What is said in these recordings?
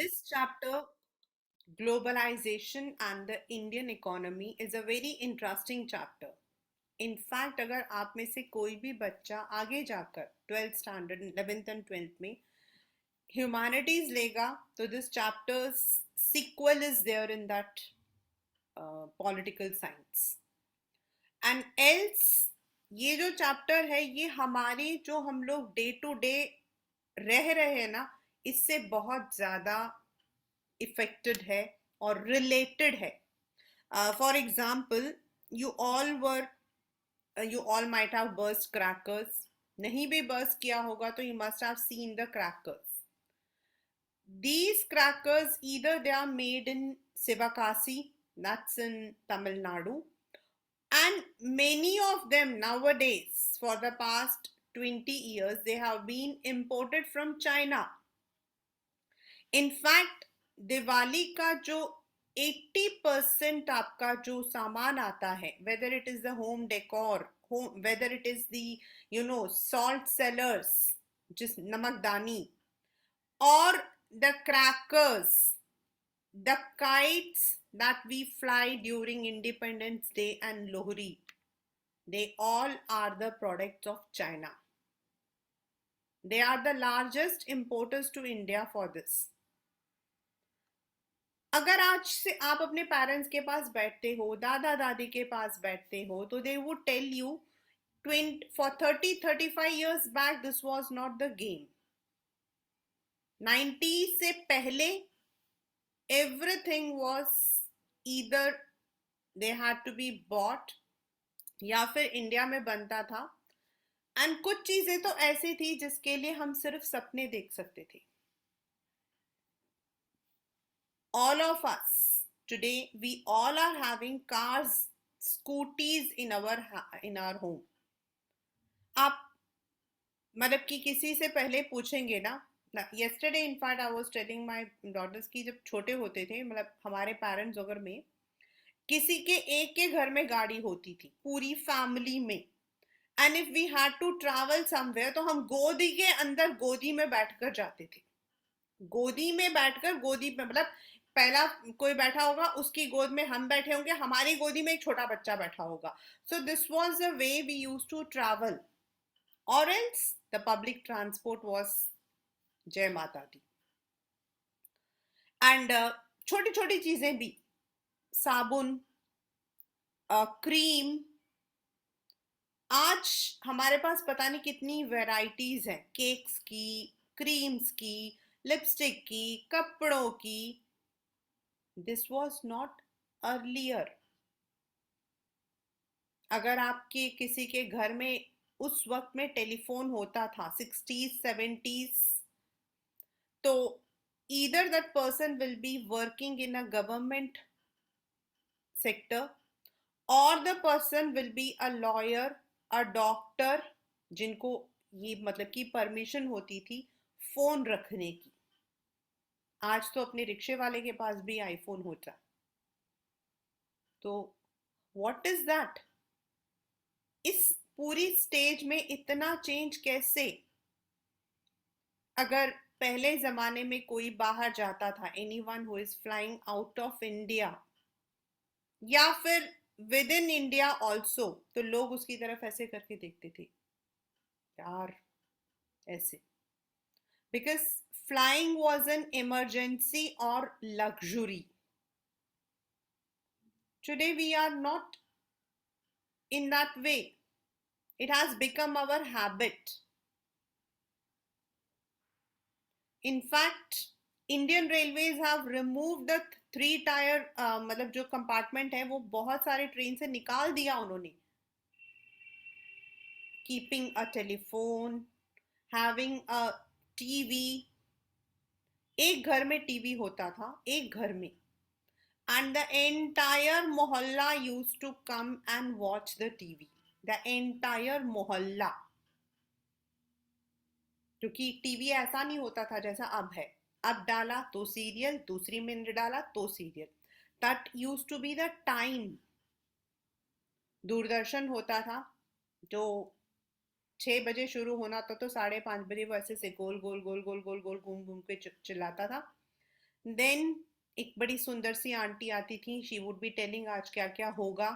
This chapter, Globalization and the Indian Economy, is a very interesting chapter. In fact, अगर आप में से कोई भी बच्चा आगे जाकर 12th standard 11th and 12th में ह्यूमैनिटीज लेगा तो this chapter's sequel is there in that political science and else ये जो चैप्टर है ये हमारे जो हम लोग डे टू डे रह रहे हैं ना इससे बहुत ज़्यादा इफेक्टेड है और रिलेटेड है. For example, you all were you all might have burst crackers. नहीं भी burst किया होगा तो you must have seen the crackers. These crackers, either they are made in Sivakasi, that's in Tamil Nadu, and many of them nowadays, for the past 20 years, they have been imported from China. In fact, Diwali का जो 80% आपका जो सामान आता है, whether it is the home decor, whether it is the salt cellars, just namakdani, or the crackers, the kites that we fly during Independence Day and Lohri, they all are the products of China. They are the largest importers to India for this. अगर आज से आप अपने parents के पास बैठते हो, दादा दादी के पास बैठते हो, तो they would tell you 20 for 30-35 years back this was not the game. 90 से पहले everything was either they had to be bought या फिर इंडिया में बनता था, एंड कुछ चीजें तो ऐसी थी जिसके लिए हम सिर्फ सपने देख सकते थे. All of us today, we all are having cars, scooties in our home. आप मतलब कि किसी से पहले पूछेंगे ना. yesterday in fact I was telling my daughters कि जब छोटे होते थे, मतलब हमारे पेरेंट्स वगैरह में किसी के एक के घर में गाड़ी होती थी पूरी फैमिली में, and if we had to travel somewhere तो हम गोदी के अंदर गोदी में बैठकर जाते थे. गोदी में बैठकर, गोदी में मतलब पहला कोई बैठा होगा, उसकी गोद में हम बैठे होंगे, हमारी गोदी में एक छोटा बच्चा बैठा होगा. So this was the way we used to travel, or else the public transport was Jai Mata the. And छोटी छोटी चीजें भी, साबुन, क्रीम, आज हमारे पास पता नहीं कितनी वैरायटीज हैं, केक्स की, क्रीम्स की, लिपस्टिक की, कपड़ों की. This was not earlier. अगर आपके किसी के घर में उस वक्त में टेलीफोन होता था 60s 70s, तो either that person will be working in a government sector or the person will be a lawyer, a doctor, जिनको ये मतलब कि परमिशन होती थी फोन रखने की. आज तो अपने रिक्शे वाले के पास भी आईफोन होता. तो व्हाट इज दैट? इस पूरी स्टेज में इतना चेंज कैसे? अगर पहले जमाने में कोई बाहर जाता था, anyone who is flying out of India या फिर विद इन इंडिया ऑल्सो, तो लोग उसकी तरफ ऐसे करके देखते थे, यार ऐसे, because flying was an emergency or luxury. Today we are not in that way. It has become our habit. In fact, Indian Railways have removed the three tier मतलब जो कंपार्टमेंट है वो बहुत सारे ट्रेन से निकाल दिया उन्होंने. Keeping a telephone, having a TV. एक घर में टीवी होता था, एक घर में, and the entire mohalla used to come and watch the TV. The entire mohalla. क्योंकि टीवी ऐसा नहीं होता था जैसा अब है. अब डाला तो सीरियल, दूसरी मिनट डाला तो serial. That used to be the time. Doordarshan होता था जो 6 बजे शुरू होना था तो 5:30 बजे वो ऐसे से गोल गोल गोल गोल गोल गोल घूम घूम के चिल्लाता था. देन एक बड़ी सुंदर सी आंटी आती थी, शी वुड बी टेलिंग आज क्या क्या होगा,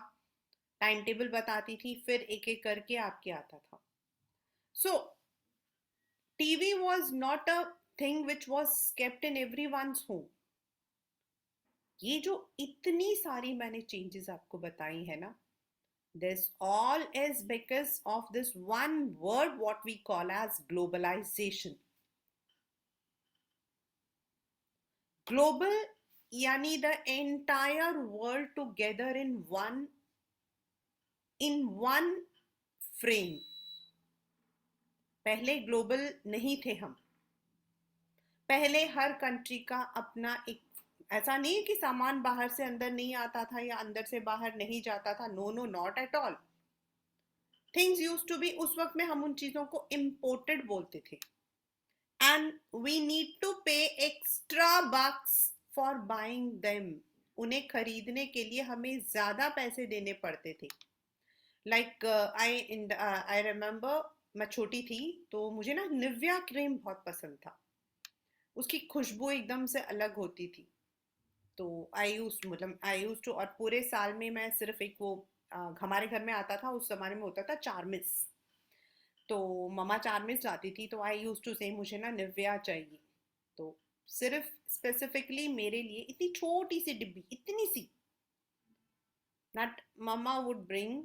टाइम टेबल बताती थी, फिर एक एक करके आपके आता था. So TV was not a thing which was kept in every once home. ये जो इतनी सारी मैंने चेंजेस आपको बताई है ना, this all is because of this one word what we call as globalization. Global yani the entire world together in one frame. पहले ग्लोबल नहीं थे हम. पहले हर कंट्री का अपना एक, ऐसा नहीं है कि सामान बाहर से अंदर नहीं आता था या अंदर से बाहर नहीं जाता था. No no, not at all. Things use to be, उस वक्त में हम उन चीजों को इम्पोर्टेड बोलते थे. And we need to pay extra bucks for buying them. उन्हें खरीदने के लिए हमें ज्यादा पैसे देने पड़ते थे. लाइक आई रिमेम्बर, मैं छोटी थी तो मुझे ना निव्या क्रीम बहुत पसंद था. उसकी खुशबू एकदम से अलग होती थी. तो आई यूज टू, और पूरे साल में मैं सिर्फ एक वो हमारे घर में आता था उस जमाने में, होता था चारमिस. तो मम्मा चारमिस लाती थी, तो आई यूज टू से मुझे ना निव्या चाहिए. तो सिर्फ स्पेसिफिकली मेरे लिए इतनी छोटी सी डिब्बी, इतनी सी, that mama would bring,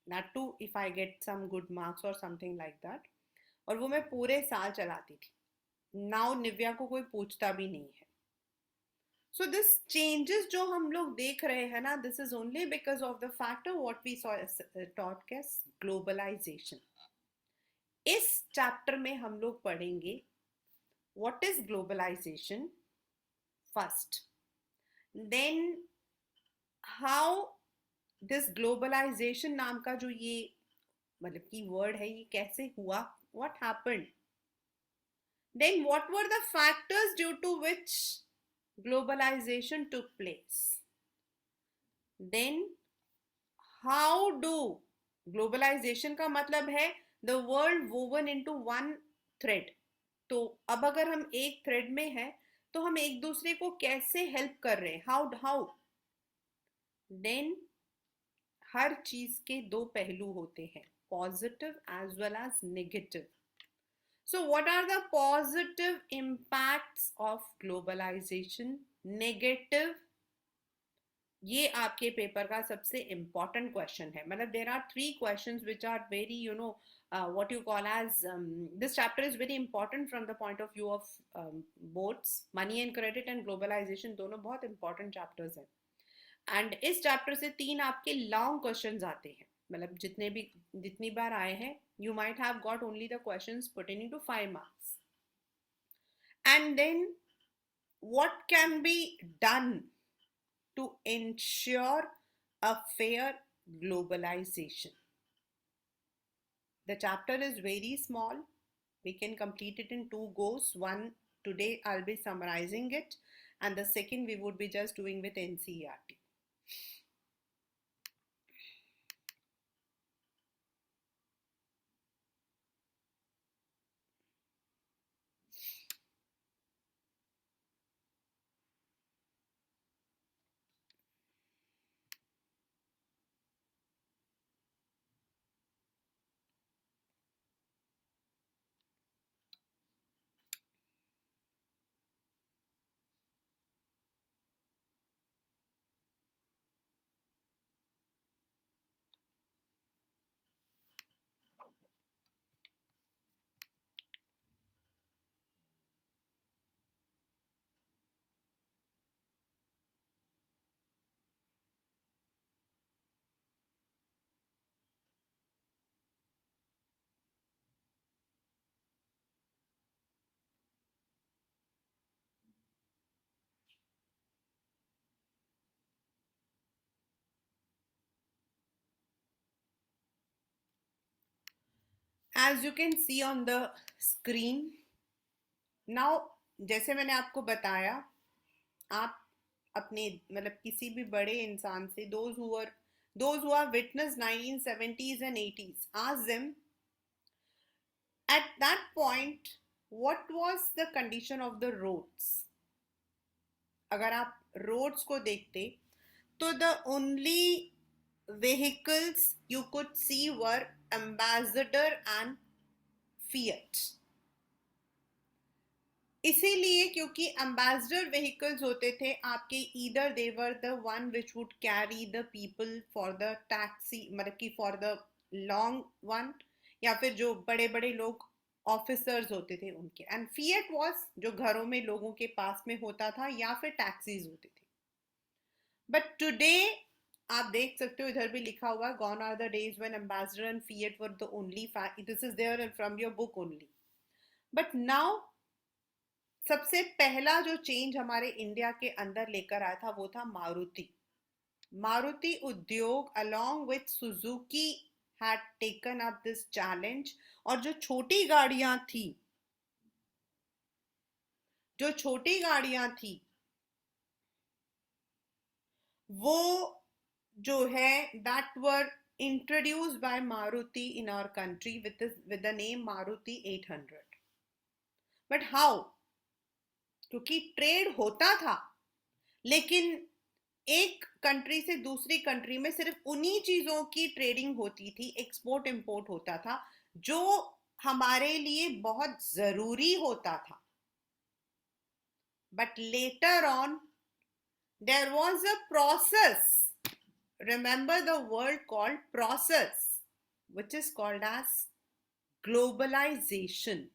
that too if I get some good marks or something like that. और वो मैं पूरे साल चलाती थी. नाउ निव्या को कोई पूछता भी नहीं है. सो दिस चेंजेस जो हम लोग देख रहे हैं ना, this is only because of the factor what we saw taught as globalization. इस चैप्टर में हम लोग पढ़ेंगे what is globalization first, then how this globalization नाम का जो ये मतलब की वर्ड है, ये कैसे हुआ, what happened, then what were the factors due to which globalization took place, then how do, globalization का मतलब है the world woven into one thread. तो अब अगर हम एक थ्रेड में हैं तो हम एक दूसरे को कैसे हेल्प कर रहे हैं, हाउ हाउ. देन हर चीज के दो पहलू होते हैं, positive as well as negative. So what are the positive impacts of globalization, negative, ये आपके पेपर का सबसे इंपॉर्टेंट क्वेश्चन है. मतलब there are three questions which are very what you call as this chapter is very important from the point of view of boats, money and credit and globalization, दोनों बहुत important chapters हैं. And इस chapter से 3 आपके long questions आते हैं. मतलब जितनी बार आए हैं, you might have got only the questions pertaining to 5 marks. And then what can be done to ensure a fair globalization. The chapter is very small. We can complete it in 2 goes. One, today I'll be summarizing it, and the second we would be just doing with NCERT. As you can see on the screen, now जैसे मैंने आपको बताया, आप अपने मतलब किसी भी बड़े इंसान से, those who have witnessed 1970s and 80s, ask them at that point what was the condition of the roads. अगर आप रोड्स को देखते तो the only vehicles you could see were Ambassador and Fiat. इसीलिए क्योंकि एम्बेसडर व्हीकल्स होते थे आपके, either they were the one which would carry the people for the taxi, मतलब कि फॉर द लॉन्ग वन, या फिर जो बड़े बड़े लोग ऑफिसर्स होते थे उनके, एंड फिएट वाज जो घरों में लोगों के पास में होता था, या फिर टैक्सीज होती थी. बट टुडे आप देख सकते हो, इधर भी लिखा हुआ, gone are the days when Ambassador and Fiat were the only, this is there from your book only. But now सबसे पहला जो चेंज हमारे इंडिया के अंदर लेकर आया था वो था मारुति. मारुति उद्योग along with Suzuki had taken up this challenge. और जो छोटी गाड़ियां थी वो जो है that were introduced by Maruti in our country with the name Maruti 800. But how? क्योंकि ट्रेड होता था, लेकिन एक कंट्री से दूसरी कंट्री में सिर्फ उन्हीं चीजों की ट्रेडिंग होती थी, एक्सपोर्ट इंपोर्ट होता था जो हमारे लिए बहुत जरूरी होता था. But later on there was a process, remember the word called process, which is called as globalization.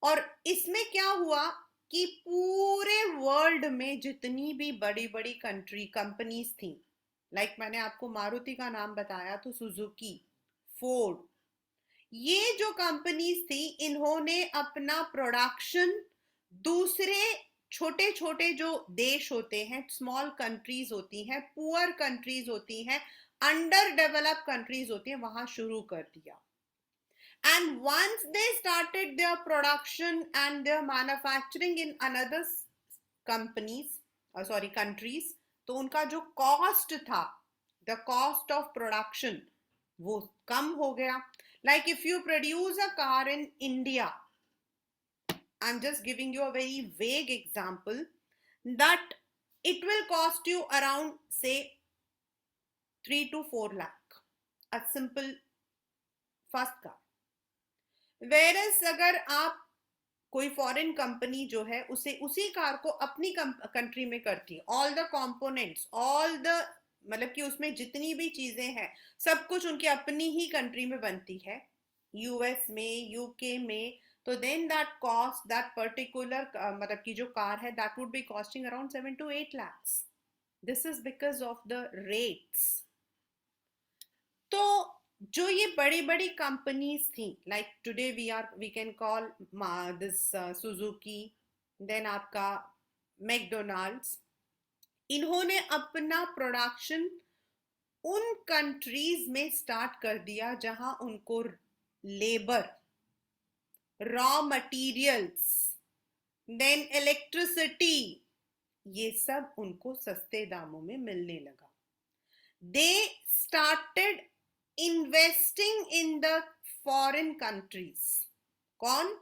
और इसमें क्या हुआ कि पूरे वर्ल्ड में जितनी भी बड़ी बड़ी कंपनीज थी, लाइक मैंने आपको मारुति का नाम बताया, तो सुजुकी, फोर्ड, ये जो कंपनीज थी इन्होंने अपना प्रोडक्शन दूसरे छोटे छोटे जो देश होते हैं, स्मॉल कंट्रीज होती हैं, पुअर कंट्रीज होती हैं, अंडर डेवलप्ड कंट्रीज होती हैं, वहां शुरू कर दिया. And once they started their production and their manufacturing in another countries, तो उनका जो cost था, the cost of production, वो कम हो गया. Like if you produce a car in India, I'm just giving you a very vague example, that it will cost you around say 3 to 4 lakh, a simple first car. Whereas अगर आप कोई foreign company जो है उसे उसी car को अपनी country में करती है, all the components, all the, मतलब कि उसमें जितनी भी चीजें हैं सब कुछ उनकी अपनी ही कंट्री में बनती है, यूएस में, यूके में, तो then that cost, that particular मतलब कि जो कार है, that would be costing around 7 to 8 lakhs. This is because of the rates. तो जो ये बड़ी बड़ी कंपनीज थी, like today we can call this Suzuki, then आपका मैकडोनाल्ड्स, इन्होंने अपना प्रोडक्शन उन कंट्रीज में स्टार्ट कर दिया जहां उनको labour, raw materials, then electricity, ये सब उनको सस्ते दामों में मिलने लगा. They started investing in the foreign countries. कौन?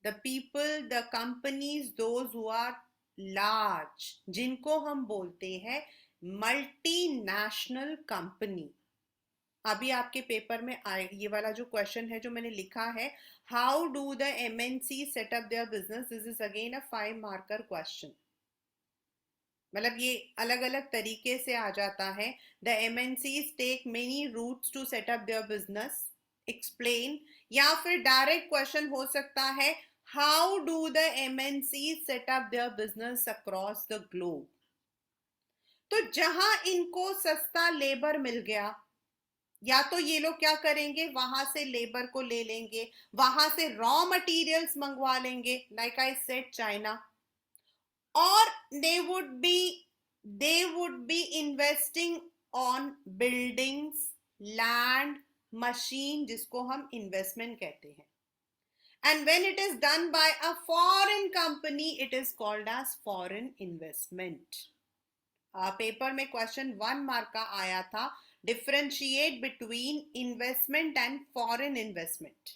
The people, the companies, those who are large, जिनको हम बोलते हैं मल्टीनेशनल कंपनी. अभी आपके पेपर में आए ये वाला जो क्वेश्चन है जो मैंने लिखा है, how do the MNC set up their business, this is again a 5 marker question. मतलब ये अलग अलग तरीके से आ जाता है. The MNCs take many routes to set up their business, explain, या फिर डायरेक्ट क्वेश्चन हो सकता है, how do the MNCs set up their business across the globe. तो जहां इनको सस्ता लेबर मिल गया, या तो ये लोग क्या करेंगे, वहां से लेबर को ले लेंगे, वहां से रॉ मटेरियल्स मंगवा लेंगे, like I said China, or they would be investing on buildings, land, machine, जिसको हम investment कहते हैं. And when it is done by a foreign company, it is called as foreign investment. Paper में question 1 mark का आया था, differentiate between investment and foreign investment.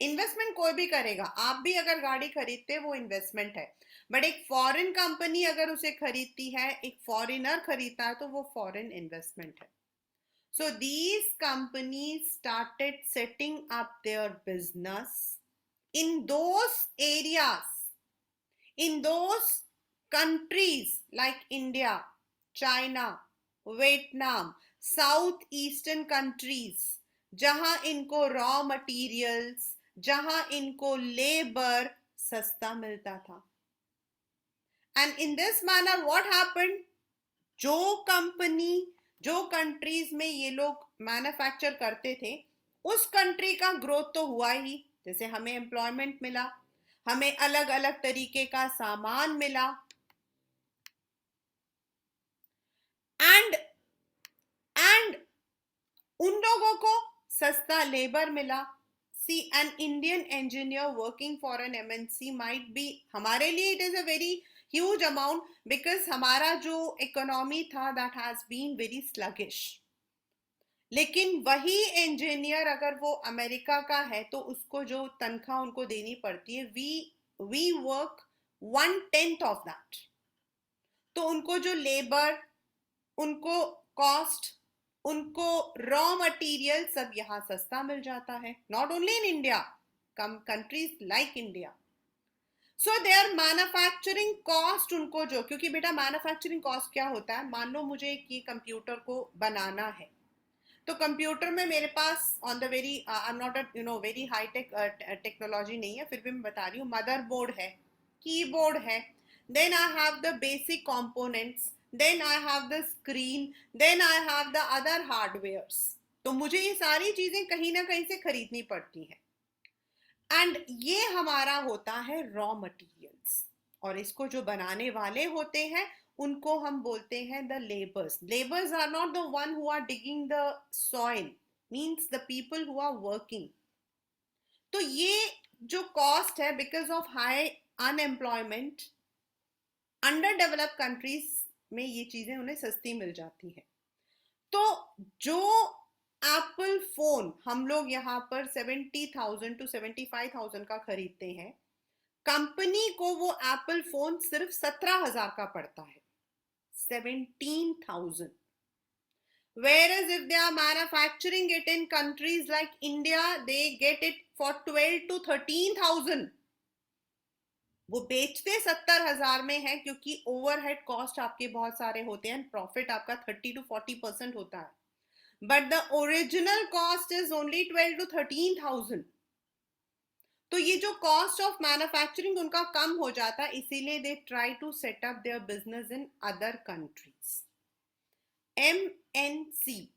Investment कोई भी करेगा, आप भी अगर गाड़ी खरीदते हैं वो इन्वेस्टमेंट है, बट एक फॉरेन कंपनी अगर उसे खरीदती है, एक फॉरेनर खरीदता है, तो वो फॉरेन इन्वेस्टमेंट है. So these companies started setting up their business in those areas, in those countries like India, China, Vietnam, southeastern countries, जहां इनको रॉ मटेरियल्स, जहां इनको लेबर सस्ता मिलता था. And in this manner what happened? जो company, जो कंट्रीज में ये लोग मैन्युफैक्चर करते थे, उस कंट्री का ग्रोथ तो हुआ ही. जैसे हमें एम्प्लॉयमेंट मिला, हमें अलग अलग तरीके का सामान मिला, एंड एंड उन लोगों को सस्ता लेबर मिला. See an Indian engineer working for an MNC might be, हमारे लिए it is a very huge amount, because हमारा जो इकोनॉमी था that has been very sluggish. लेकिन वही इंजीनियर अगर वो अमेरिका का है तो उसको जो तनख्वाह उनको देनी पड़ती है, वी वर्क 1/10 ऑफ दैट. तो उनको जो लेबर, उनको कॉस्ट, उनको रॉ मटेरियल सब यहाँ सस्ता मिल जाता है. Not only in India, countries like India. So there manufacturing cost, उनको जो, क्योंकि बेटा मैन्युफैक्चरिंग कॉस्ट क्या होता है, मान लो मुझे ये कंप्यूटर को बनाना है, तो कंप्यूटर में मेरे pass on the very, I am not very high tech technology नहीं है, फिर भी मैं बता रही हूँ, मदरबोर्ड है, कीबोर्ड है, then I have the basic components, then I have the screen, then I have the other hardwares. तो मुझे ये सारी चीजें कहीं ना कहीं से खरीदनी पड़ती हैं, एंड ये हमारा होता है रॉ मटेरियल्स. और इसको जो बनाने वाले होते हैं उनको हम बोलते हैं the labours. Labours are not the one who are digging the soil, means the people who are working. तो ये जो कॉस्ट है, because of high unemployment, under developed countries में ये चीजें उन्हें सस्ती मिल जाती है. तो जो एप्पल फोन हम लोग यहाँ पर 70,000 to 75,000 का खरीदते हैं, कंपनी को वो एप्पल फोन सिर्फ 17,000 का पड़ता है, 17,000. Whereas if they are manufacturing it in countries like India, they get it for 12 to 13,000. वो बेचते 70,000 में है, क्योंकि ओवरहेड कॉस्ट आपके बहुत सारे होते हैं, प्रॉफिट आपका 30 to 40% होता है, but the original cost is only 12 to 13,000. तो ये जो कॉस्ट ऑफ मैन्युफैक्चरिंग उनका कम हो जाता है, इसीलिए they try to set up their business in other countries. MNC,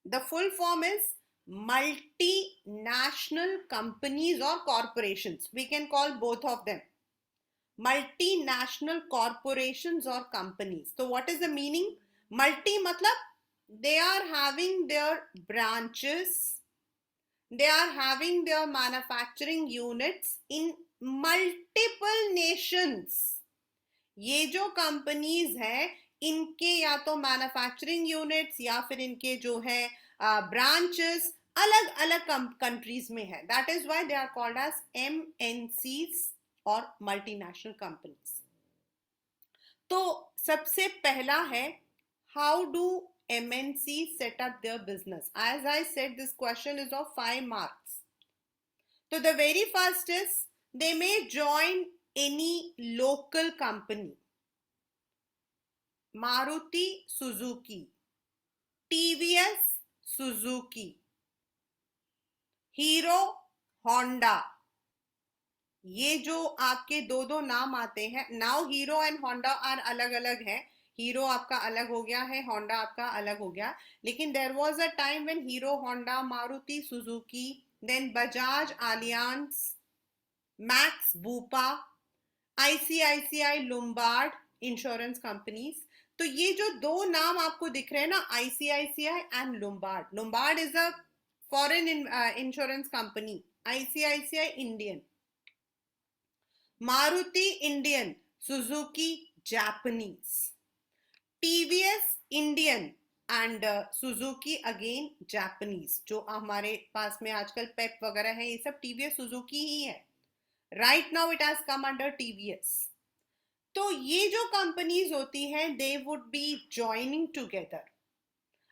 the full form is multinational companies or corporations. We can call both of them multinational corporations or companies. So what is the meaning? Multi matlab they are having their branches, they are having their manufacturing units in multiple nations. ये जो companies हैं, इनके या तो manufacturing units या फिर इनके जो है ब्रांचेस अलग अलग कंट्रीज में है. That is why they are called as MNCs और मल्टीनेशनल कंपनीज. तो सबसे पहला है, how do MNC set up their business? As I said, this question is of 5 marks. So the very first is, they may join any local company. Maruti Suzuki, TVS Suzuki, Hero Honda. ये जो आपके दो दो नाम आते हैं, now Hero and Honda are अलग अलग है. हीरो आपका अलग हो गया है, होंडा आपका अलग हो गया, लेकिन there was a time when Hero Honda, Maruti Suzuki, then Bajaj Allianz, Max Bupa, ICICI Lombard insurance companies. तो ये जो दो नाम आपको दिख रहे हैं ना, ICICI and Lombard. Lombard is a foreign insurance company, ICICI Indian, Maruti Indian, Suzuki Japanese, TVS Indian, and Suzuki again Japanese, जो हमारे पास में आजकल पेप वगैरह है, ये सब टीवीएस सुजुकी ही है. Right now it has come under TVS. तो ये जो कंपनीज होती हैं they would be joining together.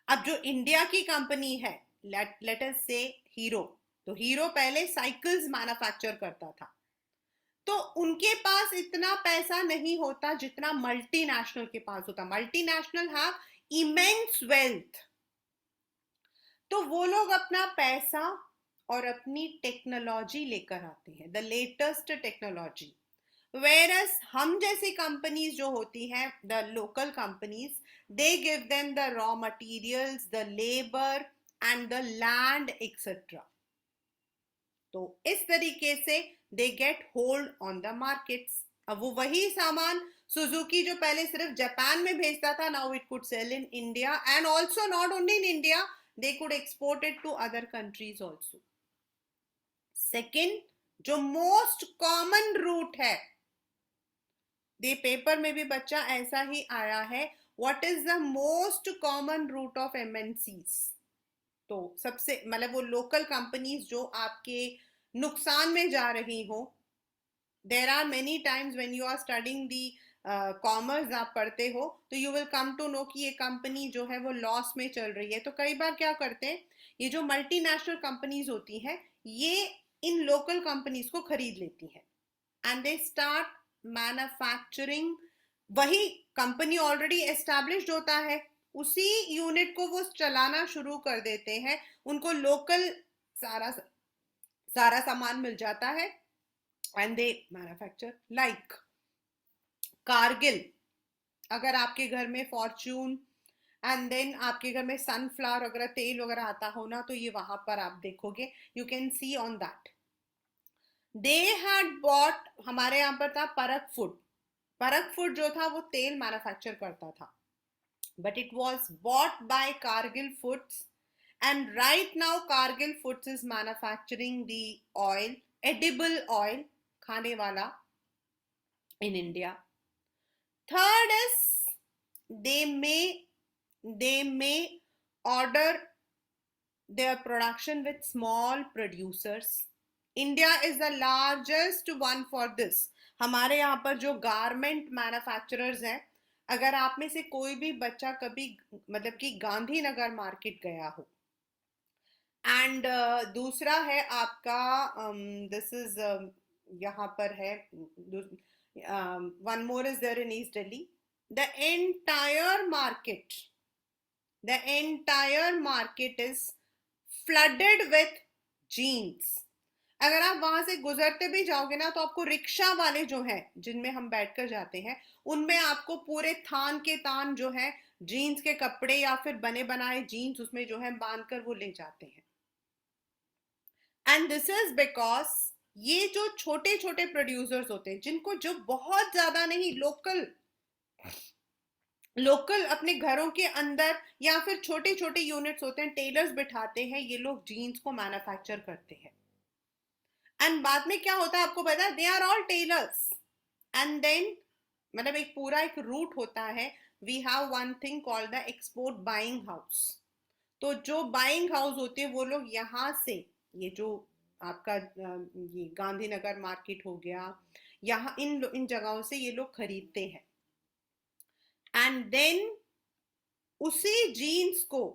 अब जो इंडिया की कंपनी है, लेट अस से हीरो, तो हीरो पहले साइकिल्स मैन्युफैक्चर करता था, तो उनके पास इतना पैसा नहीं होता जितना मल्टीनेशनल के पास होता. Multinational have immense wealth. तो वो लोग अपना पैसा और अपनी टेक्नोलॉजी लेकर आते हैं, द लेटेस्ट टेक्नोलॉजी. वेरस हम जैसी कंपनीज जो होती हैं, the local companies, they give them the raw materials, the labour and the land etcetera. तो इस तरीके से they get hold on the markets. अब वो वही सामान सुजुकी जो पहले सिर्फ जापान में भेजता था, now it could sell in India, and also not only in India, they could export it to other countries also. Second, जो मोस्ट कॉमन रूट है, दे पेपर में भी बच्चा ऐसा ही आया है, what is the most common route of MNCs. तो सबसे मतलब वो लोकल कंपनीज जो आपके नुकसान में जा रही हो. There are many times when you are studying the commerce, आप पढ़ते हो, तो you will come to know कि ये कंपनी जो है वो लॉस में चल रही है. तो कई बार क्या करते हैं, ये जो मल्टीनेशनल कंपनीज होती हैं, ये इन लोकल कंपनीज को खरीद लेती हैं एंड दे स्टार्ट मैन्युफैक्चरिंग. वही कंपनी ऑलरेडी एस्टैब्लिश्ड होता है, उसी यूनिट को वो चलाना शुरू कर देते हैं. उनको लोकल सारा सारा सामान मिल जाता है and they manufacture. Like Kargil, अगर आपके घर में फॉर्च्यून एंड देन आपके घर में सनफ्लावर वगैरह तेल वगैरह आता हो ना, तो ये वहां पर आप देखोगे, you can see on that. They had bought, हमारे यहाँ पर था परक फूड. परक फूड जो था वो तेल मैन्युफैक्चर करता था, but it was bought by Cargill Foods, and right now Cargill Foods is manufacturing the oil, edible oil, खाने वाला, in India. Third is they may order their production with small producers. India is the largest one for this. हमारे यहाँ पर जो garment manufacturers हैं, अगर आप में से कोई भी बच्चा कभी मतलब कि गांधीनगर मार्केट गया हो, एंड दूसरा है आपका दिस इज यहाँ पर है, one more is there in east Delhi, the entire market is flooded with jeans. अगर आप वहां से गुजरते भी जाओगे ना, तो आपको रिक्शा वाले जो हैं, जिनमें हम बैठकर जाते हैं, उनमें आपको पूरे थान के तान जो है जीन्स के कपड़े या फिर बने बनाए जीन्स उसमें जो है बांध कर वो ले जाते हैं. एंड दिस इज बिकॉज ये जो छोटे छोटे प्रोड्यूसर्स होते हैं, जिनको जो बहुत ज्यादा नहीं, लोकल अपने घरों के अंदर या फिर छोटे छोटे यूनिट्स होते हैं, टेलर्स बिठाते हैं, ये लोग जीन्स को मैन्युफैक्चर करते हैं. एंड बाद में क्या होता है आपको पता है, they are all tailors. And then मतलब एक पूरा एक रूट होता है. We have one thing called the export buying house. तो जो बाइंग हाउस होते हैं वो लोग यहाँ से, ये जो आपका ये गांधीनगर मार्केट हो गया, यहाँ इन जगहों से ये लोग खरीदते हैं. एंड देन उसी जीन्स को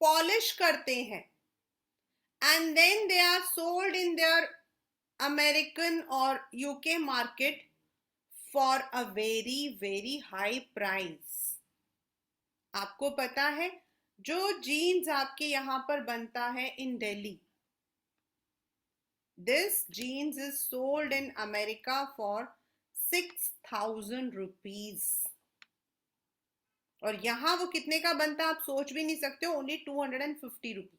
पॉलिश करते हैं, and then they are sold in their American or UK market for a very very high price. आपको पता है जो जीन्स आपके यहाँ पर बनता है इन Delhi, this jeans is sold in America for 6,000 rupees. और यहाँ वो कितने का बनता है आप सोच भी नहीं सकते हो, ओनली 250 रुपीज.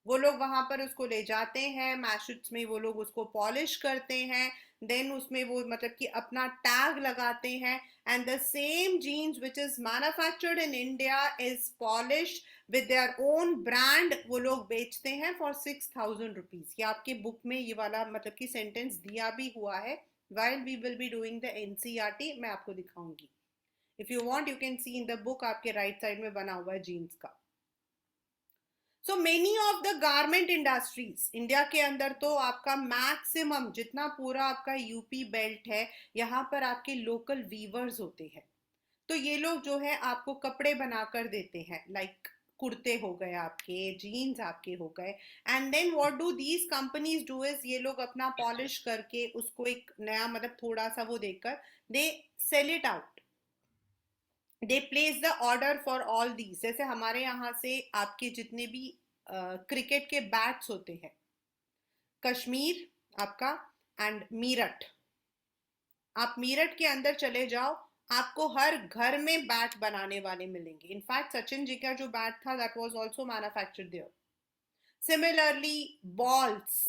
वो लोग वहां पर उसको ले जाते हैं, मैशेट्स में वो लोग उसको पॉलिश करते हैं, देन उसमें वो मतलब कि अपना टैग लगाते हैं, and the same jeans which is manufactured in India is polish with their own brand, वो लोग बेचते हैं फॉर 6,000 रुपीज. ये आपके बुक में ये वाला मतलब कि सेंटेंस दिया भी हुआ है, while we will be doing the NCERT, मैं आपको दिखाऊंगी. If you want you can see in the book, आपके राइट साइड में बना हुआ है जीन्स का. So many of the garment industries India के अंदर, तो आपका मैक्सिमम जितना पूरा आपका यूपी बेल्ट है, यहाँ पर आपके लोकल वीवर्स होते हैं. तो ये लोग जो है आपको कपड़े बनाकर देते हैं, लाइक कुर्ते हो गए आपके, जीन्स आपके हो गए. And then what do these companies do is, ये लोग अपना पॉलिश करके उसको एक नया मतलब थोड़ा सा वो देकर they sell it out. They place the order for all these. जैसे हमारे यहाँ से आपके जितने भी क्रिकेट के बैट्स होते हैं, कश्मीर आपका एंड मीरठ, आप मीरठ के अंदर चले जाओ, आपको हर घर में बैट बनाने वाले मिलेंगे. इनफैक्ट सचिन जी का जो बैट था that was also manufactured there. Similarly balls,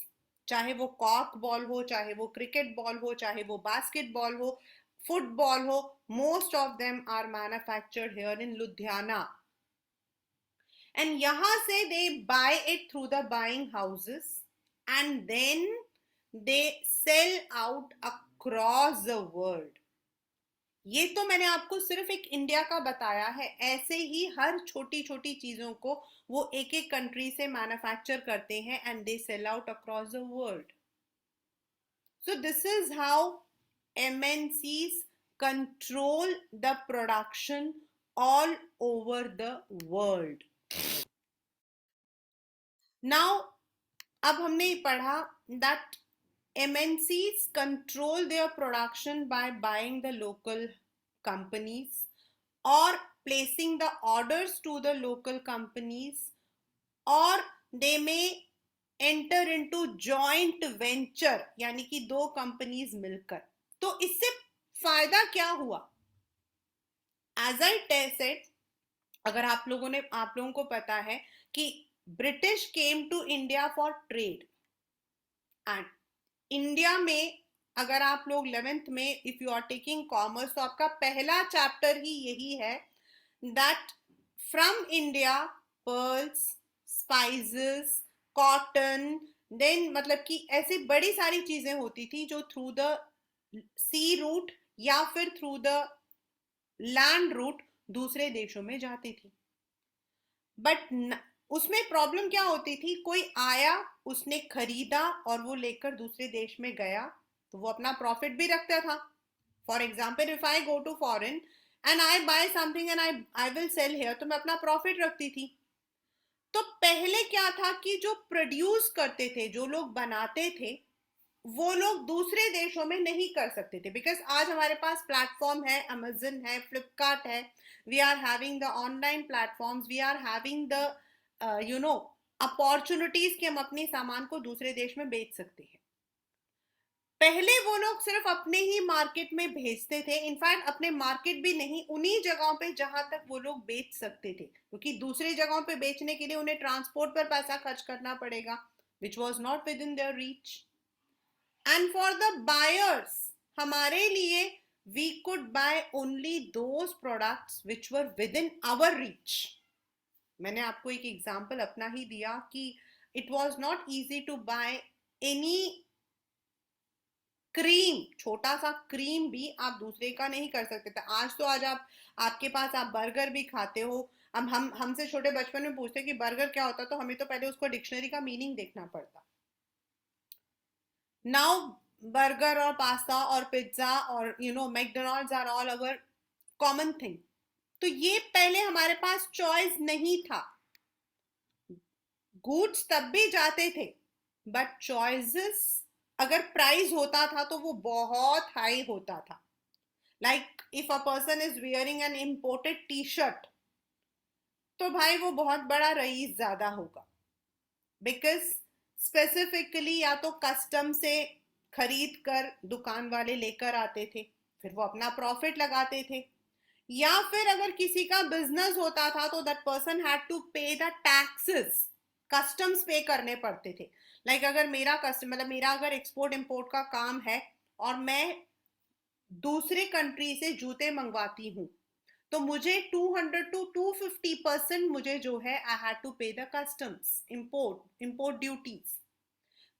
चाहे वो कॉर्क बॉल हो, चाहे वो क्रिकेट बॉल हो, चाहे वो बास्केटबॉल हो, फुटबॉल हो, most of them are manufactured here in Ludhiana. And यहां से they buy it through the buying houses and then they sell out across the world. ये तो मैंने आपको सिर्फ एक इंडिया का बताया है. ऐसे ही हर छोटी छोटी चीजों को वो एक एक कंट्री से मैन्युफैक्चर करते हैं and they sell out across the world. So this is how MNCs control the production all over the world. Now, अब हमने पढ़ा that MNCs control their production by buying the local companies or placing the orders to the local companies, or they may enter into joint venture, यानी कि दो companies मिलकर. तो इससे फायदा क्या हुआ? एज आई सेड, अगर आप लोगों को पता है कि British came to India for trade, and India में अगर आप लोग 11th में if you are taking commerce, तो आपका पहला चैप्टर ही यही है that from India pearls, spices, cotton, then मतलब कि ऐसी बड़ी सारी चीजें होती थी जो थ्रू द सी रूट या फिर थ्रू द लैंड रूट दूसरे देशों में जाती थी. बट उसमें प्रॉब्लम क्या होती थी? कोई आया, उसने खरीदा और वो लेकर दूसरे देश में गया, तो वो अपना प्रॉफिट भी रखता था. For example, if I go to foreign and I buy something and I will sell here, तो मैं अपना प्रॉफिट रखती थी. तो पहले क्या था कि जो प्रोड्यूस करते थे, जो लोग बनाते थे, वो लोग दूसरे देशों में नहीं कर सकते थे. बिकॉज आज हमारे पास प्लेटफॉर्म है, अमेजन है, फ्लिपकार्ट है, we are having the online platforms, we are having the opportunities कि हम अपने सामान को दूसरे देश में बेच सकते हैं. पहले वो लोग सिर्फ अपने ही मार्केट में भेजते थे. इनफैक्ट अपने मार्केट भी नहीं, उन्हीं जगहों पे जहां तक वो लोग बेच सकते थे, क्योंकि दूसरी जगहों पे बेचने के लिए उन्हें ट्रांसपोर्ट पर पैसा खर्च करना पड़ेगा, which was not with in their reach. And for the buyers, हमारे लिए we could buy only those products which were within our reach. मैंने आपको एक एग्जाम्पल अपना ही दिया कि it was not easy to buy any cream, छोटा सा क्रीम भी आप दूसरे का नहीं कर सकते थे. आज तो आज आपके पास आप बर्गर भी खाते हो. अब हमसे छोटे बचपन में पूछते कि बर्गर क्या होता, तो हमें तो पहले उसको डिक्शनरी का मीनिंग देखना पड़ता. Now burger or pasta or pizza or McDonald's are all our common thing. तो ये पहले हमारे पास चॉइस नहीं था. गुड्स तब भी जाते थे, बट चॉइसेस अगर प्राइस होता था तो वो बहुत हाई होता था. Like if a person is wearing an imported T shirt, तो भाई वो बहुत बड़ा रईस ज्यादा होगा, बिकॉज स्पेसिफिकली या तो कस्टम से खरीद कर दुकान वाले लेकर आते थे, फिर वो अपना प्रॉफिट लगाते थे, या फिर अगर किसी का बिजनेस होता था तो दैट पर्सन हैड टू पे द टैक्सेस, कस्टम्स पे करने पड़ते थे. लाइक अगर मेरा मतलब मेरा अगर एक्सपोर्ट इंपोर्ट का काम है और मैं दूसरे कंट्री से जूते मंगवाती हूँ, तो मुझे 200 to 250% मुझे जो है आई हैड टू पे द कस्टम्स, इंपोर्ट ड्यूटीज.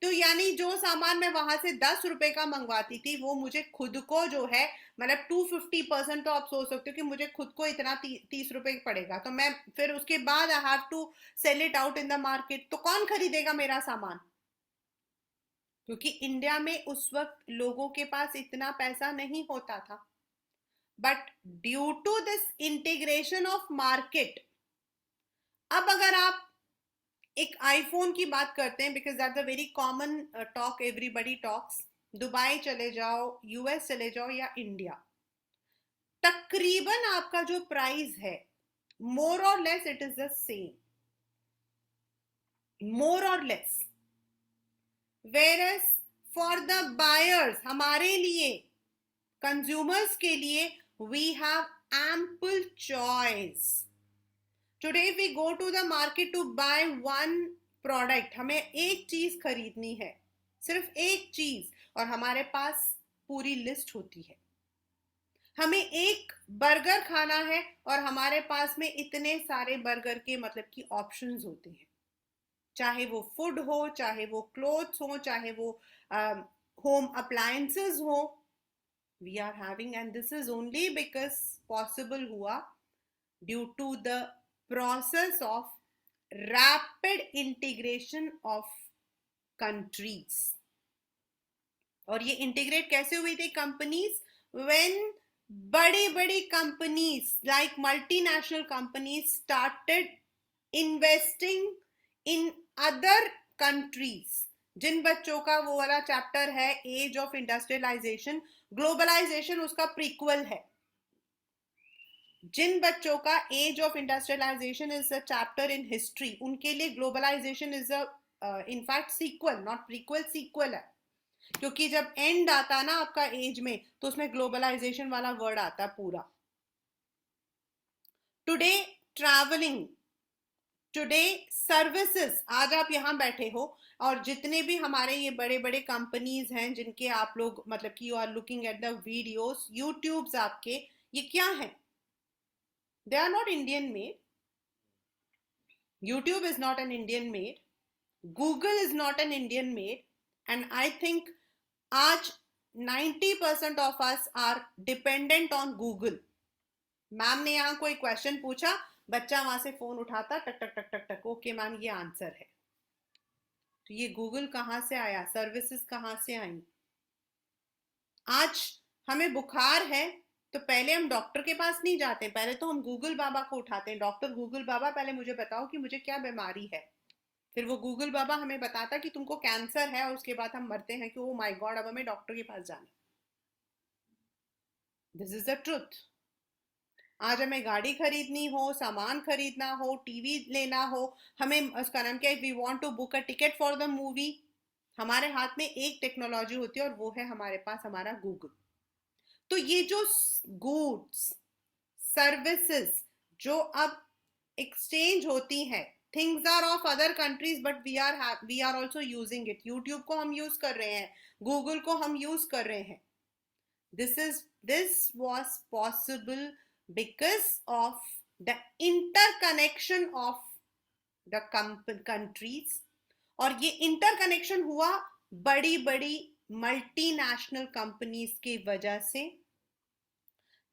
तो यानी जो सामान मैं वहां से 10 रुपए का मंगवाती थी वो मुझे खुद को जो है मतलब 250%, तो आप सोच सकते हो कि मुझे खुद को इतना 30 रुपए पड़ेगा, तो मैं फिर उसके बाद I have to sell it out in the market, तो कौन खरीदेगा मेरा सामान? क्योंकि इंडिया में उस वक्त लोगों के पास इतना पैसा नहीं होता था, but due to this integration of market, अब अगर आप एक आईफोन की बात करते हैं, because that's a very common talk, everybody talks, Dubai चले जाओ, यूएस चले जाओ या इंडिया, तकरीबन आपका जो प्राइस है more or less it is the same, more or less, whereas for the buyers, हमारे लिए, कंज्यूमर्स के लिए, we have ample choice. Today we go to the market to buy one product, हमें एक चीज खरीदनी है, सिर्फ एक चीज, और हमारे पास पूरी लिस्ट होती है. हमें एक बर्गर खाना है और हमारे पास में इतने सारे बर्गर के मतलब कि ऑप्शंस होते हैं, चाहे वो फूड हो, चाहे वो क्लोथ्स हो, चाहे वो होम अप्लायंसेस हो, we are having, and this is only because possible हुआ due to the process of rapid integration of countries. और ये इंटीग्रेट कैसे हुई थी कंपनीज? व्हेन बड़ी बड़ी companies like multinational companies started investing in other countries. जिन बच्चों का वो वाला चैप्टर है एज ऑफ इंडस्ट्रियलाइजेशन, ग्लोबलाइजेशन उसका प्रीक्वल है. जिन बच्चों का age of industrialisation is a chapter in history, उनके लिए globalisation is a in fact sequel, not prequel, sequel है. क्योंकि जब एंड आता ना आपका एज में, तो उसमें ग्लोबलाइजेशन वाला वर्ड आता पूरा. टुडे ट्रैवलिंग, टुडे सर्विसेज, आज आप यहां बैठे हो और जितने भी हमारे ये बड़े बड़े कंपनीज हैं जिनके आप लोग मतलब कि you are looking at the videos, YouTubes आपके, ये क्या है? They are not Indian made. YouTube is not an Indian made. Google is not an Indian made. And I think आज 90% of us are dependent on Google. Ma'am ने यहाँ कोई question पूछा, बच्चा वहां से फोन उठाता, टक टक टक टक टक, ओके मैम ये आंसर है. तो ये गूगल कहाँ से आया? सर्विसेज कहाँ से आई? आज हमें बुखार है तो पहले हम डॉक्टर के पास नहीं जाते, पहले तो हम गूगल बाबा को उठाते हैं. डॉक्टर गूगल बाबा पहले मुझे बताओ कि मुझे क्या बीमारी है. फिर वो गूगल बाबा हमें बताता कि तुमको कैंसर है, और उसके बाद हम मरते हैं कि ओ माय गॉड अब हमें डॉक्टर के पास जाना. This is the truth. आज हमें गाड़ी खरीदनी हो, सामान खरीदना हो, टीवी लेना हो, हमें उसका नाम क्या है, we want to book a ticket for the movie, हमारे हाथ में एक टेक्नोलॉजी होती है और वो है हमारे पास हमारा गूगल. तो ये जो गुड्स सर्विसेज जो अब एक्सचेंज होती हैं, things are of other countries but we are also using it. YouTube को हम यूज कर रहे हैं, गूगल को हम यूज कर रहे हैं. this was possible because of the interconnection of the countries. और ये इंटरकनेक्शन हुआ बड़ी बड़ी मल्टीनेशनल कंपनीज की वजह से,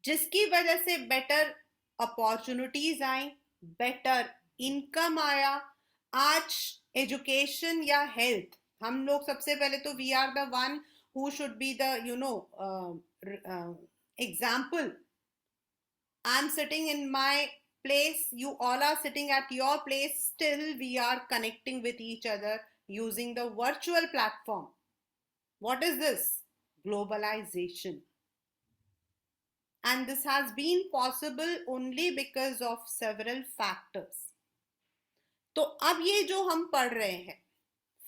जिसकी वजह से बेटर अपॉर्चुनिटीज आई, बेटर इनकम आया. आज एजुकेशन या हेल्थ, हम लोग सबसे पहले तो we are the one who should be the example. I'm sitting in my place, you all are sitting at your place, still we are connecting with each other using the virtual platform. What is this? Globalization. And this has been possible only because of several factors. तो अब ये जो हम पढ़ रहे हैं,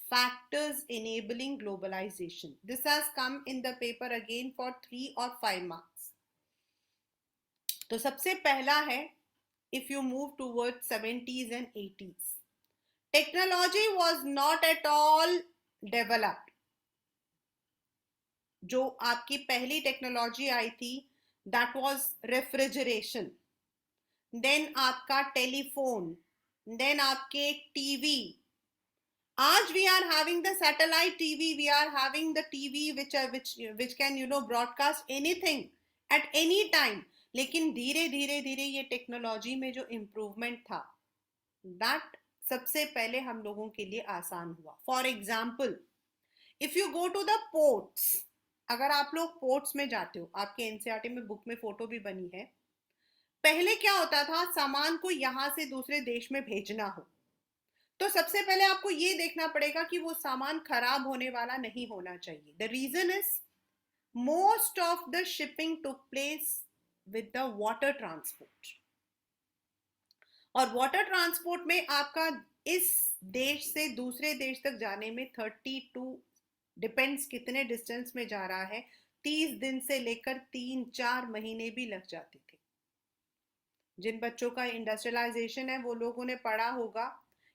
factors enabling globalization, this has come in the paper again for 3 or 5 marks. तो सबसे पहला है, if you move towards 70s and 80s, technology was not at all developed. जो आपकी पहली टेक्नोलॉजी आई थी that was refrigeration, then आपका telephone, then आपके टीवी, आज we are having the satellite TV, we are having the TV which can broadcast anything at any time. लेकिन धीरे धीरे धीरे ये टेक्नोलॉजी में जो इम्प्रूवमेंट था, दैट सबसे पहले हम लोगों के लिए आसान हुआ. For example, if you go to the ports, अगर आप लोग पोर्ट्स में जाते हो, आपके एनसीईआरटी में बुक में फोटो भी बनी है. पहले क्या होता था, सामान को यहां से दूसरे देश में भेजना हो तो सबसे पहले आपको ये देखना पड़ेगा कि वो सामान खराब होने वाला नहीं होना चाहिए. The reason is most of the shipping took place with the water transport. और वाटर ट्रांसपोर्ट में आपका इस देश से दूसरे देश तक जाने में 32, डिपेंड्स कितने डिस्टेंस में जा रहा है, 30 दिन से लेकर 3-4 महीने भी लग जाते थे. जिन बच्चों का इंडस्ट्रियलाइजेशन है वो लोगों ने पढ़ा होगा,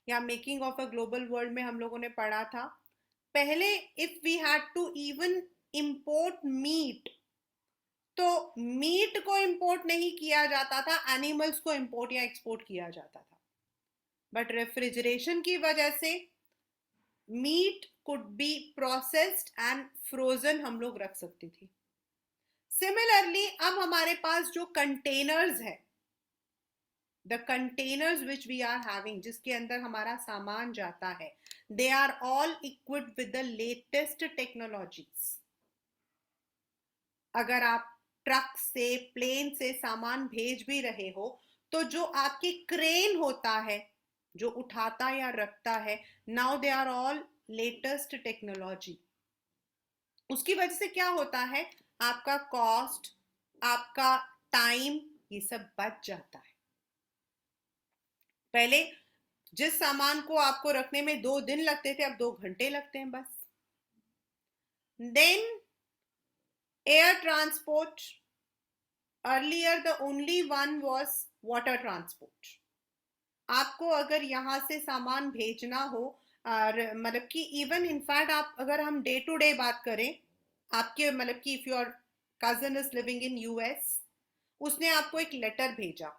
या making of a global world में हम लोगों ने पढ़ा था. पहले if we had to even import meat, तो मीट को इंपोर्ट नहीं किया जाता था, एनिमल्स को इंपोर्ट या एक्सपोर्ट किया जाता था. बट रेफ्रिजरेशन की वजह से meat could be processed and frozen हम लोग रख सकते थे. सिमिलरली अब हमारे पास जो कंटेनर्स है, the containers which we are having, जिसके अंदर हमारा सामान जाता है, they are all equipped with the latest technologies. अगर आप ट्रक से, प्लेन से सामान भेज भी रहे हो तो जो आपके क्रेन होता है जो उठाता या रखता है, now they are all latest technology. उसकी वजह से क्या होता है, आपका कॉस्ट, आपका टाइम, ये सब बच जाता है. पहले जिस सामान को आपको रखने में 2 दिन लगते थे, अब 2 घंटे लगते हैं बस. Then air transport, earlier the only one was water transport. आपको अगर यहां से सामान भेजना हो, मतलब कि इवन इनफैक्ट आप, अगर हम डे टू डे बात करें, आपके मतलब कि if your cousin is living in US, उसने आपको एक लेटर भेजा,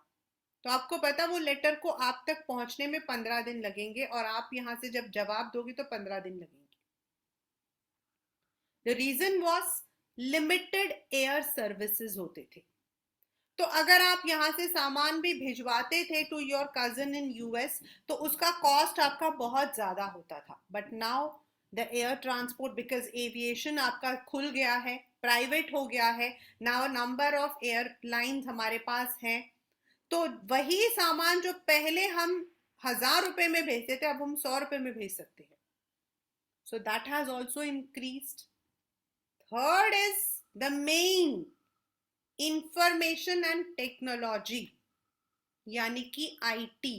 तो आपको पता वो लेटर को आप तक पहुंचने में 15 दिन लगेंगे, और आप यहां से जब जवाब दोगे तो 15 दिन लगेंगे. The reason was limited air services होते थे. तो अगर आप यहां से सामान भी भिजवाते थे to your cousin in US, तो उसका कॉस्ट आपका बहुत ज्यादा होता था. But now the air transport, because aviation आपका खुल गया है, प्राइवेट हो गया है, नाउ नंबर ऑफ एयरलाइंस हमारे पास हैं, तो वही सामान जो पहले हम 1000 रुपए में भेजते थे, अब हम 100 रुपए में भेज सकते हैं. So that has also increased. Third is the main information and technology, यानी कि आईटी.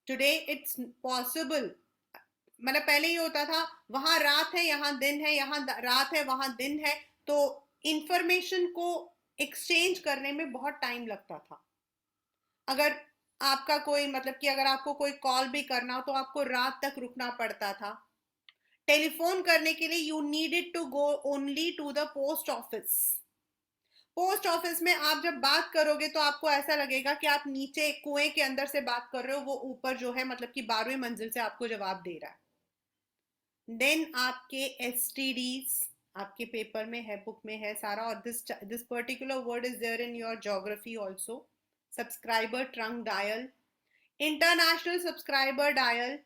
टुडे इट्स पॉसिबल, मतलब पहले ये होता था वहां रात है यहां दिन है, यहां रात है वहां दिन है, तो इंफॉर्मेशन को एक्सचेंज करने में बहुत टाइम लगता था. अगर आपका कोई, मतलब कि अगर आपको कोई कॉल भी करना हो तो आपको रात तक रुकना पड़ता था. टेलीफोन करने के लिए you needed to go only to the post office. Post office में आप जब बात करोगे तो आपको ऐसा लगेगा कि आप नीचे कुएं के अंदर से बात कर रहे हो, वो ऊपर जो है मतलब कि 12वीं मंजिल से आपको जवाब दे रहा है. देन आपके एसटीडीज आपके पेपर में है, बुक में है सारा, और this particular word is there in your geography also. Subscriber trunk dial, international subscriber dial,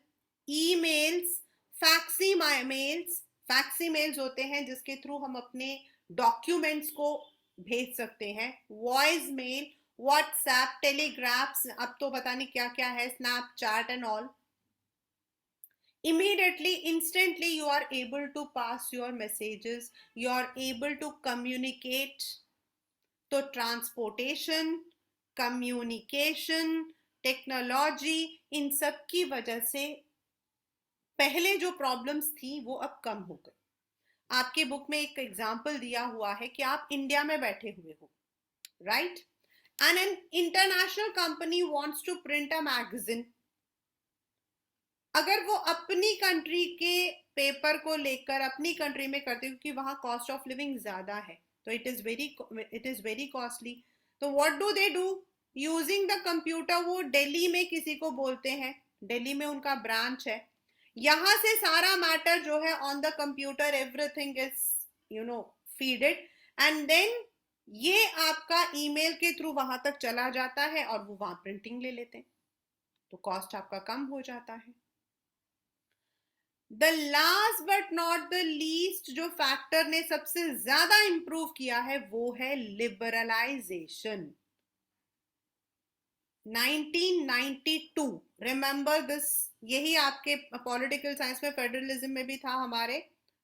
emails, facsimiles. Facsimiles होते हैं जिसके थ्रू हम अपने डॉक्यूमेंट्स को भेज सकते हैं. वॉइस मेल, व्हाट्सएप, टेलीग्राफ्स, अब तो पता नहीं क्या क्या है, Snapchat and all. Immediately, instantly, you are able to pass your messages, you are able to communicate. तो ट्रांसपोर्टेशन, कम्युनिकेशन, टेक्नोलॉजी, इन सब की वजह से पहले जो प्रॉब्लम्स थी वो अब कम हो गई. आपके बुक में एक एग्जाम्पल दिया हुआ है कि आप इंडिया में बैठे हुए हो, right, and an international company wants to print a magazine. अगर वो अपनी कंट्री के पेपर को लेकर अपनी कंट्री में करते, क्योंकि वहां कॉस्ट ऑफ लिविंग ज्यादा है, तो इट इज वेरी कॉस्टली. तो what do they do, using the computer वो दिल्ली में किसी को बोलते हैं दिल्ली में उनका ब्रांच है, यहां से सारा मैटर जो है on the computer everything is feeded, and then ये आपका ईमेल के थ्रू वहां तक चला जाता है और वो वहां प्रिंटिंग ले लेते हैं, तो कॉस्ट आपका कम हो जाता है। The last but not the least जो फैक्टर ने सबसे ज्यादा इंप्रूव किया है वो है लिबरलाइजेशन। 1992, रिमेंबर दिस, यही आपके पॉलिटिकल साइंस में फेडरलिज्म में भी था, हमारे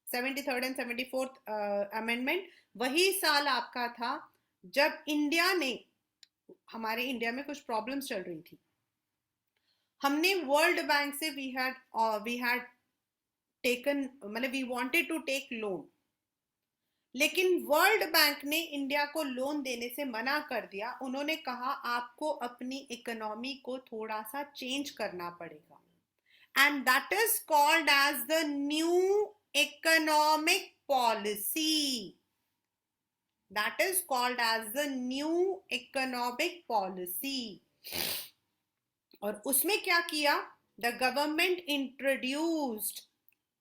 73rd एंड 74th अमेंडमेंट वही साल आपका था जब इंडिया ने, हमारे इंडिया में कुछ प्रॉब्लम्स चल रही थी, हमने वर्ल्ड बैंक से वी हैड टेकन, मतलब we wanted to take loan, लेकिन वर्ल्ड बैंक ने इंडिया को लोन देने से मना कर दिया। उन्होंने कहा आपको अपनी इकोनॉमी को थोड़ा सा चेंज करना पड़ेगा, and that is called as the new economic policy. That is called as the new economic policy. और उसमें क्या किया, the government introduced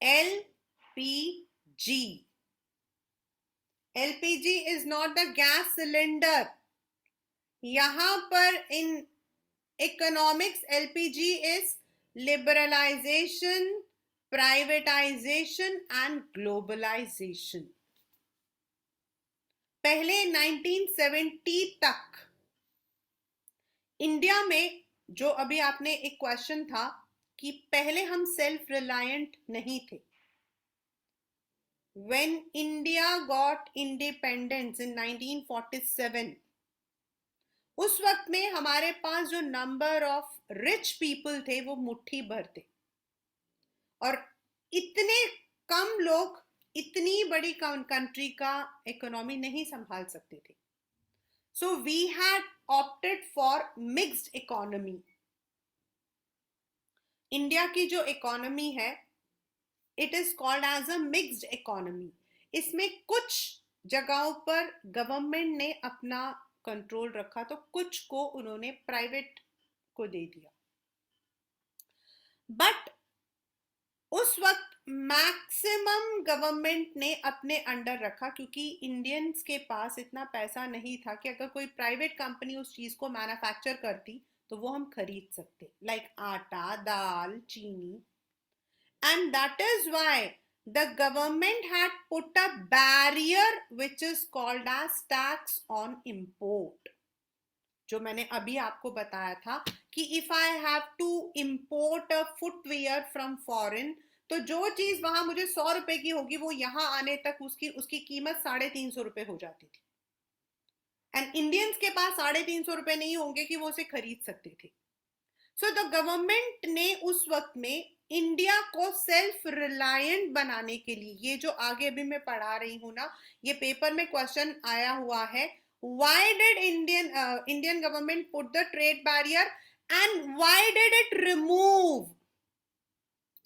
LPG. LPG is not the gas cylinder. यहां पर in economics LPG is liberalization, privatization and globalization. पहले 1970 तक India में, जो अभी आपने एक क्वेश्चन था कि पहले हम सेल्फ रिलायंट नहीं थे, when India got independence in 1947, उस वक्त में हमारे पास जो नंबर ऑफ रिच पीपल थे वो मुट्ठी भर थे, और इतने कम लोग इतनी बड़ी कंट्री का इकोनॉमी नहीं संभाल सकते थे। So we had opted for mixed economy. India की जो इकोनॉमी है, it is called as a mixed economy. इसमें कुछ जगहों पर गवर्नमेंट ने अपना कंट्रोल रखा, तो कुछ को उन्होंने प्राइवेट को दे दिया, बट उस वक्त मैक्सिमम गवर्नमेंट ने अपने अंडर रखा, क्योंकि इंडियंस के पास इतना पैसा नहीं था कि अगर कोई प्राइवेट कंपनी उस चीज को मैन्युफैक्चर करती तो वो हम खरीद सकते, लाइक आटा, दाल, चीनी। And that is why the government had put a barrier which is called as tax on import. जो मैंने अभी आपको बताया था कि if I have to import a footwear from foreign, तो जो चीज वहां मुझे 100 रुपए की होगी वो यहां आने तक उसकी कीमत 350 रुपए हो जाती थी, एंड इंडियंस के पास 350 रुपए नहीं होंगे कि वो उसे खरीद सकते थे। सो द गवर्नमेंट ने उस वक्त में इंडिया को सेल्फ रिलायंट बनाने के लिए, ये जो आगे अभी मैं पढ़ा रही हूं ना, ये पेपर में क्वेश्चन आया हुआ है, why did Indian government put the trade barrier and why did it remove.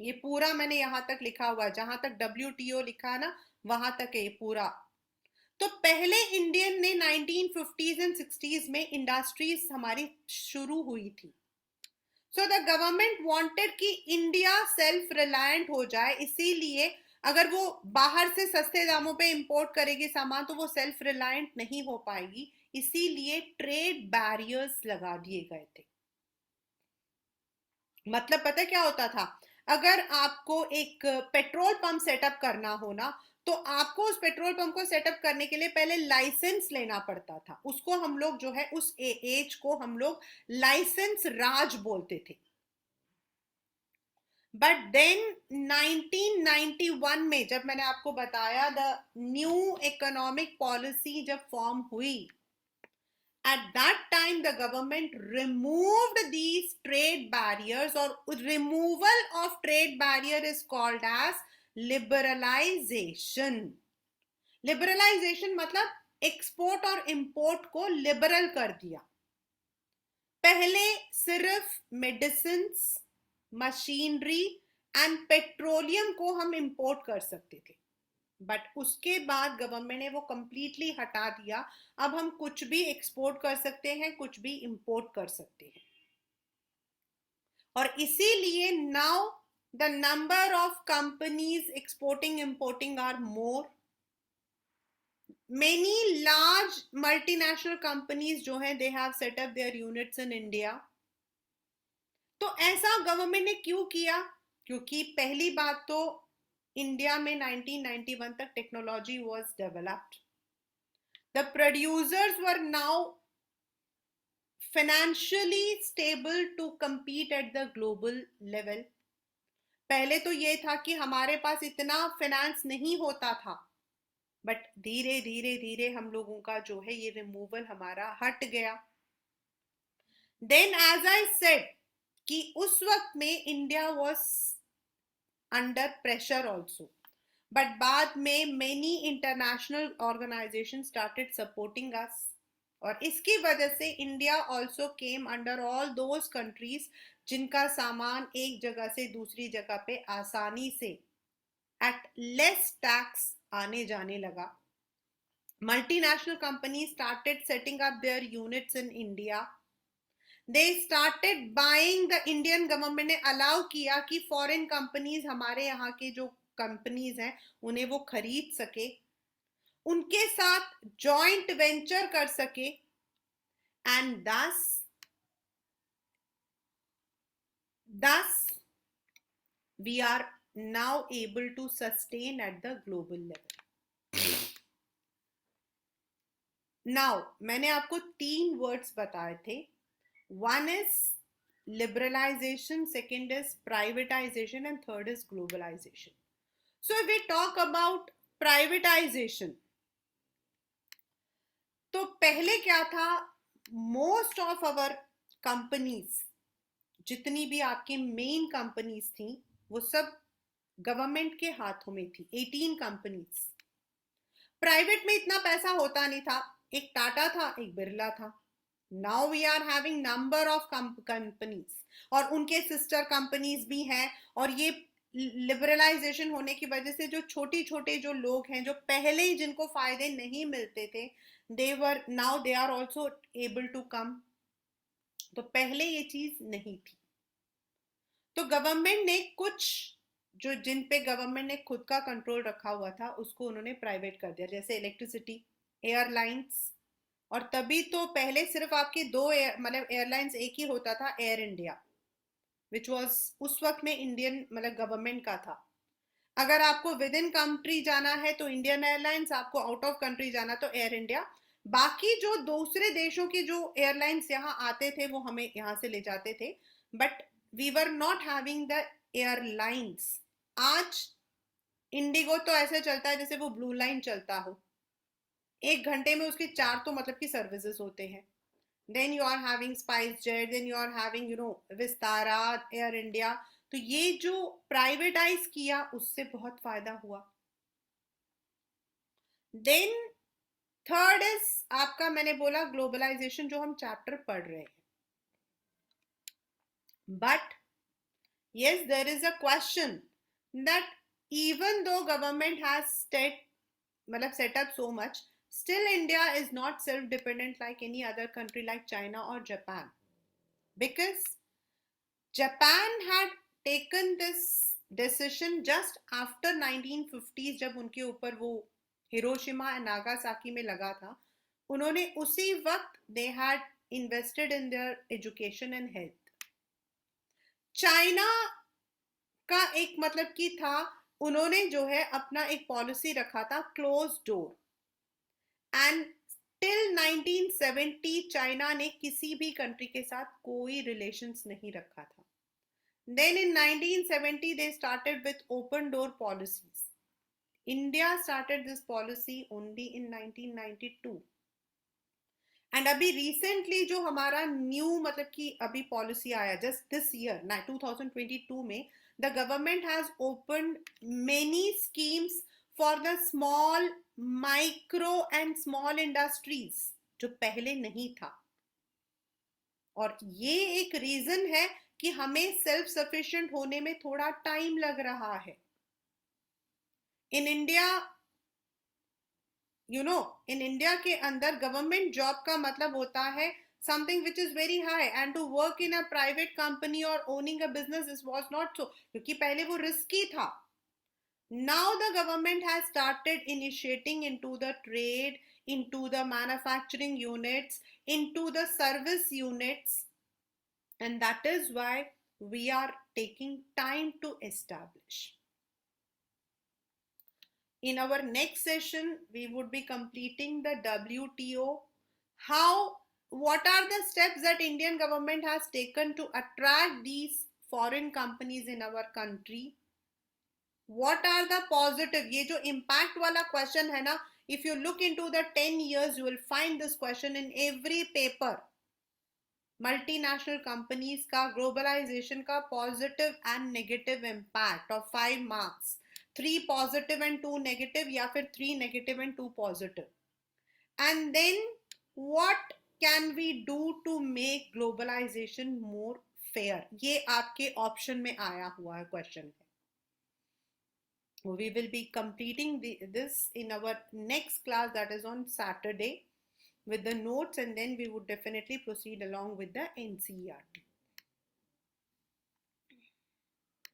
ये पूरा मैंने यहां तक लिखा हुआ है, जहां तक WTO लिखा है ना वहां तक है ये पूरा। तो पहले इंडियन ने 1950s एंड 60s में इंडस्ट्रीज हमारी शुरू हुई थी। सो द गवर्नमेंट वांटेड कि इंडिया सेल्फ रिलायंट हो जाए, इसीलिए अगर वो बाहर से सस्ते दामों पे इंपोर्ट करेगी सामान तो वो सेल्फ रिलायंट नहीं हो पाएगी, इसीलिए ट्रेड बैरियर्स लगा दिए गए थे। मतलब पता है क्या होता था, अगर आपको एक पेट्रोल पंप सेटअप करना हो ना, तो आपको उस पेट्रोल पंप को सेटअप करने के लिए पहले लाइसेंस लेना पड़ता था। उसको हम लोग जो है उस एज को हम लोग लाइसेंस राज बोलते थे। बट देन 1991 में जब मैंने आपको बताया द न्यू इकोनॉमिक पॉलिसी जब फॉर्म हुई, at that time the government removed these trade barriers, or removal of trade barrier is called as liberalization. Liberalization मतलब एक्सपोर्ट और इंपोर्ट को लिबरल कर दिया। पहले सिर्फ मेडिसिन, मशीनरी एंड पेट्रोलियम को हम इंपोर्ट कर सकते थे, बट उसके बाद गवर्नमेंट ने वो कंप्लीटली हटा दिया। अब हम कुछ भी एक्सपोर्ट कर सकते हैं, कुछ भी इंपोर्ट कर सकते हैं। और इसीलिए now the number of companies exporting importing are more. Many large multinational companies जो हैं they have set up their units in India. तो ऐसा गवर्नमेंट ने क्यों किया? क्योंकि पहली बात तो इंडिया में 1991 तक technology was developed. The producers were now financially stable to compete at the global level. पहले तो ये था कि हमारे पास इतना फाइनेंस नहीं होता था, बट धीरे धीरे धीरे हम लोगों का जो है ये रिमूवल हमारा हट गया. देन एज आई सेड कि उस वक्त में India was under pressure also, but बाद में many international organisation started supporting us. और इसकी वजह से India also came under all those countries जिनका सामान एक जगह से दूसरी जगह पे आसानी से एट लेस टैक्स आने जाने लगा. Multinational company started setting up their units in India. They started buying. The Indian government ने अलाउ किया कि फॉरेन कंपनीज हमारे यहाँ के जो कंपनीज हैं उन्हें वो खरीद सके, उनके साथ जॉइंट वेंचर कर सके, and thus we are now able to sustain at the global level. Now मैंने आपको 3 वर्ड्स बताए थे. One is liberalization, second is privatization, and third is globalization. So if we talk about privatization, तो पहले क्या था? मोस्ट ऑफ आवर कंपनीज, जितनी भी आपकी मेन कंपनीज थी, वो सब गवर्नमेंट के हाथों में थी. 18 कंपनीज. प्राइवेट में इतना पैसा होता नहीं था. एक टाटा था, एक बिरला था. Now we are having number of companies और उनके सिस्टर कंपनीज भी हैं. और ये लिबरलाइजेशन होने की वजह से जो छोटे छोटे जो लोग हैं, जो पहले ही जिनको फायदे नहीं मिलते थे, now they are also able to come. तो पहले ये चीज नहीं थी. तो गवर्नमेंट ने कुछ जो जिन पे गवर्नमेंट ने खुद का कंट्रोल रखा हुआ था उसको उन्होंने प्राइवेट कर दिया, जैसे इलेक्ट्रिसिटी, एयरलाइंस. और तभी तो पहले सिर्फ आपके दो मतलब एयरलाइंस एक ही होता था, एयर इंडिया, विच वॉज उस वक्त में इंडियन मतलब गवर्नमेंट का था. अगर आपको विद इन कंट्री जाना है तो इंडियन एयरलाइंस, आपको आउट ऑफ कंट्री जाना तो एयर इंडिया. बाकी जो दूसरे देशों के जो एयरलाइंस यहाँ आते थे वो हमें यहाँ से ले जाते थे, but we were not having the airlines. आज इंडिगो तो ऐसे चलता है जैसे वो ब्लू लाइन चलता हो. 1 घंटे में उसके 4 तो मतलब की सर्विसेज होते हैं. Then you are having SpiceJet, then you are having Vistara, Air India. तो ये जो प्राइवेटाइज किया उससे बहुत फायदा हुआ. देन थर्ड इज आपका, मैंने बोला ग्लोबलाइजेशन, जो हम चैप्टर पढ़ रहे हैं. But yes, there is a question that even though government has set up so much, still India is not self-dependent like any other country like China or Japan, because Japan had taken this decision just after 1950s, जब उनके ऊपर वो Hiroshima and Nagasaki में लगा था. उन्होंने उसी वक्त they had invested in their education and health. China का एक मतलब की था, उन्होंने जो है अपना एक पॉलिसी रखा था close door, and till 1970 China ने किसी भी कंट्री के साथ कोई रिलेशंस नहीं रखा था. Then in 1970 they started with open door policies. India started this policy only in 1992. And अभी रिसेंटली जो हमारा न्यू मतलब कि अभी पॉलिसी आया जस्ट दिस ईयर 2022 में, the government has opened many schemes for the small, micro and small industries, जो पहले नहीं था. और ये एक रीजन है कि हमें सेल्फ सफिशिएंट होने में थोड़ा टाइम लग रहा है. इन इंडिया इन इंडिया के अंदर गवर्नमेंट जॉब का मतलब होता है something which is very high, and to work in a private company or owning a business, this was not so, क्योंकि पहले वो risky था. Now the government has started initiating into the trade, into the manufacturing units, into the service units, and that is why we are taking time to establish. In our next session, we would be completing the WTO. What are the steps that Indian government has taken to attract these foreign companies in our country? What are the positive? ये जो impact वाला question है ना, if you look into the 10 years, you will find this question in every paper. Multinational companies का globalization का positive and negative impact of 5 marks. 3 positive and 2 negative, या फिर 3 negative and 2 positive. And then what can we do to make globalization more fair? ये आपके option में आया हुआ है question है. We will be completing this in our next class, that is on Saturday, with the notes, and then we would definitely proceed along with the NCERT.